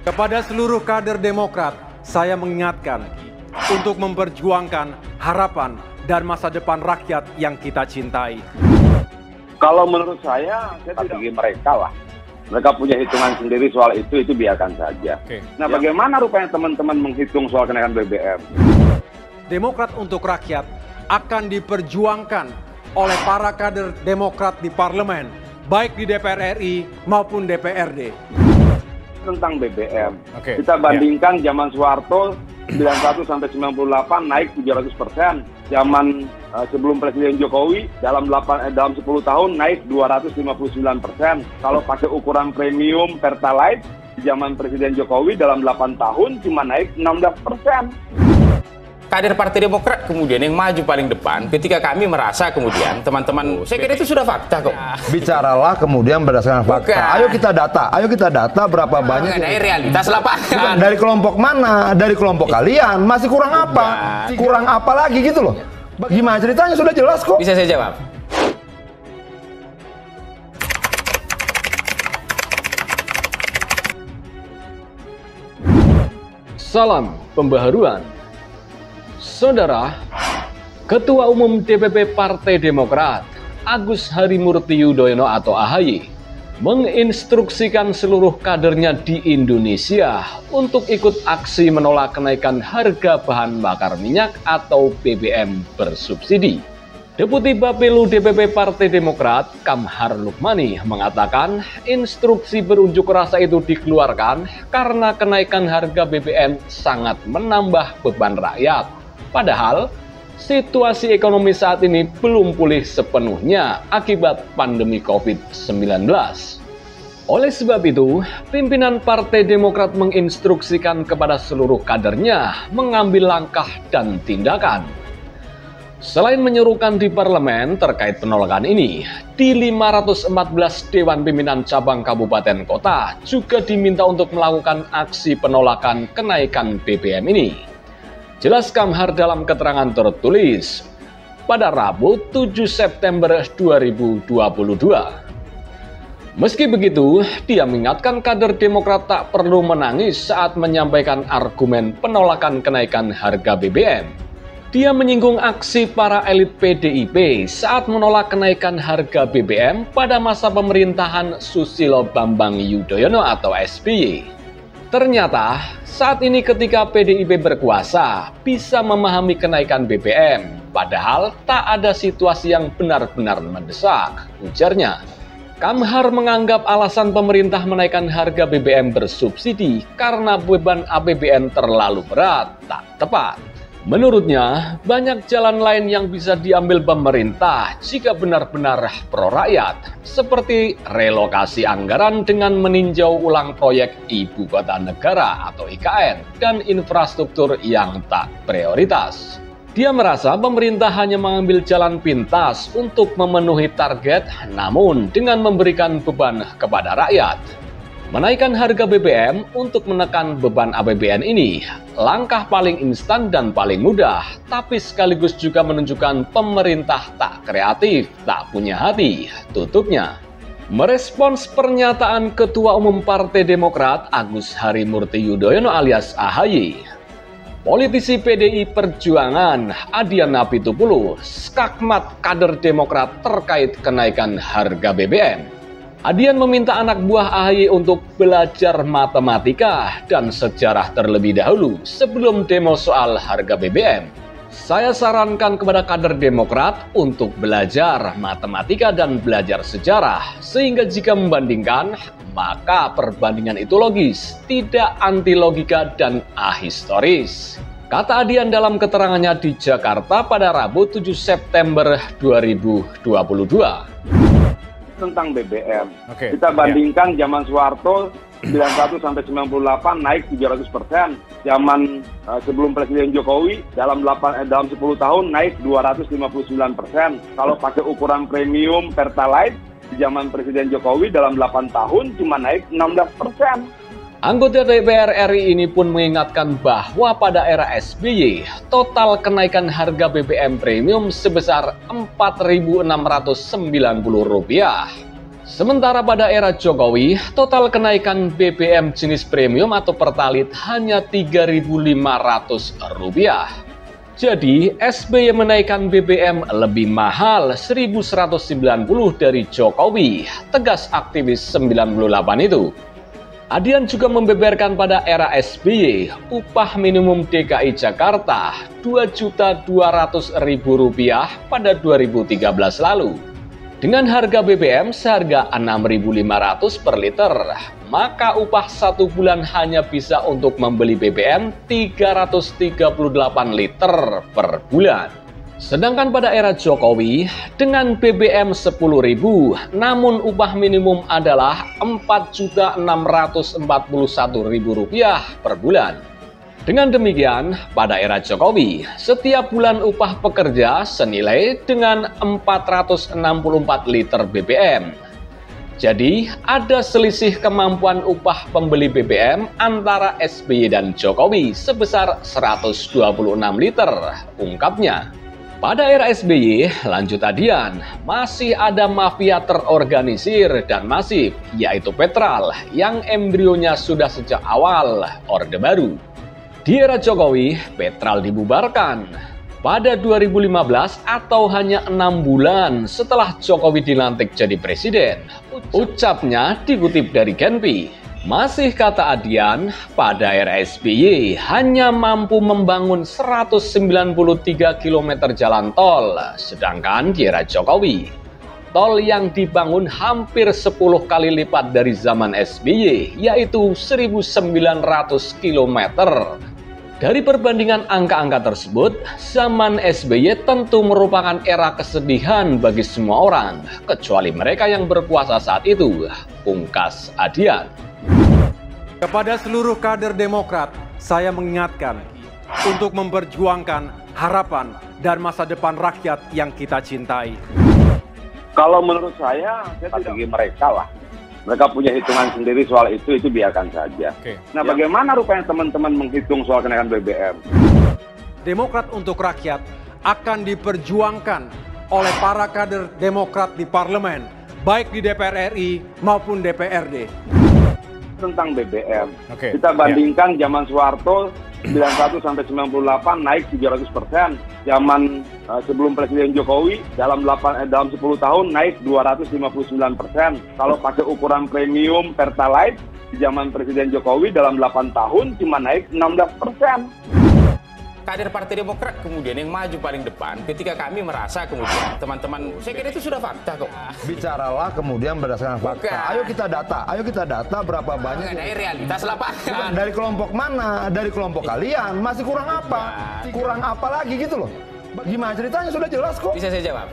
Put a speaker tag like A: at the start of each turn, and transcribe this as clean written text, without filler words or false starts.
A: Kepada seluruh kader Demokrat, saya mengingatkan untuk memperjuangkan harapan dan masa depan rakyat yang kita cintai.
B: Kalau menurut saya tidak bagi mereka lah. Mereka punya hitungan sendiri soal itu biarkan saja. Nah, bagaimana rupanya teman-teman menghitung soal kenaikan BBM?
A: Demokrat untuk rakyat akan diperjuangkan oleh para kader Demokrat di parlemen, baik di DPR RI maupun DPRD.
B: Tentang BBM, kita bandingkan zaman Soeharto 91 sampai 98 naik 700%, zaman sebelum Presiden Jokowi dalam 10 tahun naik 259%. Kalau pakai ukuran premium Pertalite di zaman Presiden Jokowi dalam 8 tahun cuma naik 16%.
C: Kader Partai Demokrat kemudian yang maju paling depan ketika kami merasa kemudian teman-teman, saya kira itu sudah fakta kok.
D: Bicaralah kemudian berdasarkan fakta. Ayo kita data berapa banyak.
C: Dari realitas lapangan.
D: Dari kelompok mana? Dari kelompok kalian. Masih kurang apa? Kurang apa lagi gitu loh. Gimana ceritanya sudah jelas kok.
C: Bisa saya jawab?
E: Salam pembaharuan. Saudara, Ketua Umum DPP Partai Demokrat, Agus Harimurti Yudhoyono atau AHY, menginstruksikan seluruh kadernya di Indonesia untuk ikut aksi menolak kenaikan harga bahan bakar minyak atau BBM bersubsidi. Deputi Bapelu DPP Partai Demokrat, Kamhar Lukmani, mengatakan instruksi berunjuk rasa itu dikeluarkan karena kenaikan harga BBM sangat menambah beban rakyat. Padahal, situasi ekonomi saat ini belum pulih sepenuhnya akibat pandemi COVID-19. Oleh sebab itu, pimpinan Partai Demokrat menginstruksikan kepada seluruh kadernya mengambil langkah dan tindakan. Selain menyerukan di parlemen terkait penolakan ini, di 514 Dewan Pimpinan Cabang Kabupaten Kota juga diminta untuk melakukan aksi penolakan kenaikan BBM ini. Jelas Kamhar dalam keterangan tertulis pada Rabu 7 September 2022. Meski begitu, dia mengingatkan kader Demokrat tak perlu menangis saat menyampaikan argumen penolakan kenaikan harga BBM. Dia menyinggung aksi para elit PDIP saat menolak kenaikan harga BBM pada masa pemerintahan Susilo Bambang Yudhoyono atau SBY. Ternyata, saat ini ketika PDIP berkuasa, bisa memahami kenaikan BBM, padahal tak ada situasi yang benar-benar mendesak, ujarnya. Kamhar menganggap alasan pemerintah menaikkan harga BBM bersubsidi karena beban APBN terlalu berat, tak tepat. Menurutnya, banyak jalan lain yang bisa diambil pemerintah jika benar-benar pro rakyat, seperti relokasi anggaran dengan meninjau ulang proyek Ibu Kota Negara atau IKN dan infrastruktur yang tak prioritas. Dia merasa pemerintah hanya mengambil jalan pintas untuk memenuhi target, namun dengan memberikan beban kepada rakyat. Menaikkan harga BBM untuk menekan beban APBN ini langkah paling instan dan paling mudah, tapi sekaligus juga menunjukkan pemerintah tak kreatif, tak punya hati, tutupnya. Merespons pernyataan Ketua Umum Partai Demokrat Agus Harimurti Yudhoyono alias AHY, politisi PDI Perjuangan Adiana Pitupulu skakmat kader Demokrat terkait kenaikan harga BBM. Adian meminta anak buah AHY untuk belajar matematika dan sejarah terlebih dahulu sebelum demo soal harga BBM. Saya sarankan kepada kader Demokrat untuk belajar matematika dan belajar sejarah, sehingga jika membandingkan, maka perbandingan itu logis, tidak anti logika dan ahistoris. Kata Adian dalam keterangannya di Jakarta pada Rabu 7 September 2022.
B: Tentang BBM, kita bandingkan zaman Soeharto 91 sampai 98 naik 700%, zaman sebelum Presiden Jokowi dalam 10 tahun naik 259%. Kalau pakai ukuran premium Pertalite di zaman Presiden Jokowi dalam 8 tahun cuma naik 16%.
E: Anggota DPR RI ini pun mengingatkan bahwa pada era SBY, total kenaikan harga BBM premium sebesar Rp4.690. Sementara pada era Jokowi, total kenaikan BBM jenis premium atau Pertalite hanya Rp3.500. Jadi, SBY menaikkan BBM lebih mahal 1.190 dari Jokowi, tegas aktivis 98 itu. Adian juga membeberkan pada era SBY, upah minimum DKI Jakarta Rp2.200.000 pada 2013 lalu. Dengan harga BBM seharga Rp6.500 per liter, maka upah 1 bulan hanya bisa untuk membeli BBM 338 liter per bulan. Sedangkan pada era Jokowi, dengan BBM Rp10.000, namun upah minimum adalah Rp4.641.000 per bulan. Dengan demikian, pada era Jokowi, setiap bulan upah pekerja senilai dengan 464 liter BBM. Jadi, ada selisih kemampuan upah pembeli BBM antara SBY dan Jokowi sebesar 126 liter, ungkapnya. Pada era SBY, lanjut Adian, masih ada mafia terorganisir dan masif, yaitu Petral, yang embrionya sudah sejak awal Orde Baru. Di era Jokowi, Petral dibubarkan pada 2015 atau hanya 6 bulan setelah Jokowi dilantik jadi presiden. Ucapnya dikutip dari Genpi. Masih kata Adian, pada era SBY hanya mampu membangun 193 km jalan tol, sedangkan di era Jokowi, tol yang dibangun hampir 10 kali lipat dari zaman SBY, yaitu 1.900 km. Dari perbandingan angka-angka tersebut, zaman SBY tentu merupakan era kesedihan bagi semua orang, kecuali mereka yang berkuasa saat itu, pungkas Adian.
A: Kepada seluruh kader Demokrat, saya mengingatkan untuk memperjuangkan harapan dan masa depan rakyat yang kita cintai.
B: Kalau menurut saya bagi mereka lah. Mereka punya hitungan sendiri soal itu biarkan saja. Nah, bagaimana rupanya teman-teman menghitung soal kenaikan BBM?
A: Demokrat untuk rakyat akan diperjuangkan oleh para kader Demokrat di parlemen, baik di DPR RI maupun DPRD.
B: Tentang BBM, kita bandingkan zaman Soeharto 91 sampai 98 naik 700%. Zaman sebelum Presiden Jokowi dalam 10 tahun naik 259%. Kalau pakai ukuran premium Pertalite di zaman Presiden Jokowi dalam 8 tahun cuma naik 16%.
C: Kader Partai Demokrat kemudian yang maju paling depan ketika kami merasa kemudian teman-teman, saya kira itu sudah fakta kok.
D: Bicaralah kemudian berdasarkan fakta. Ayo kita data berapa banyak.
C: Dari realitas lapangan.
D: Dari kelompok mana? Dari kelompok kalian. Masih kurang apa? Kurang apa lagi gitu loh. Gimana ceritanya sudah jelas kok.
C: Bisa saya jawab?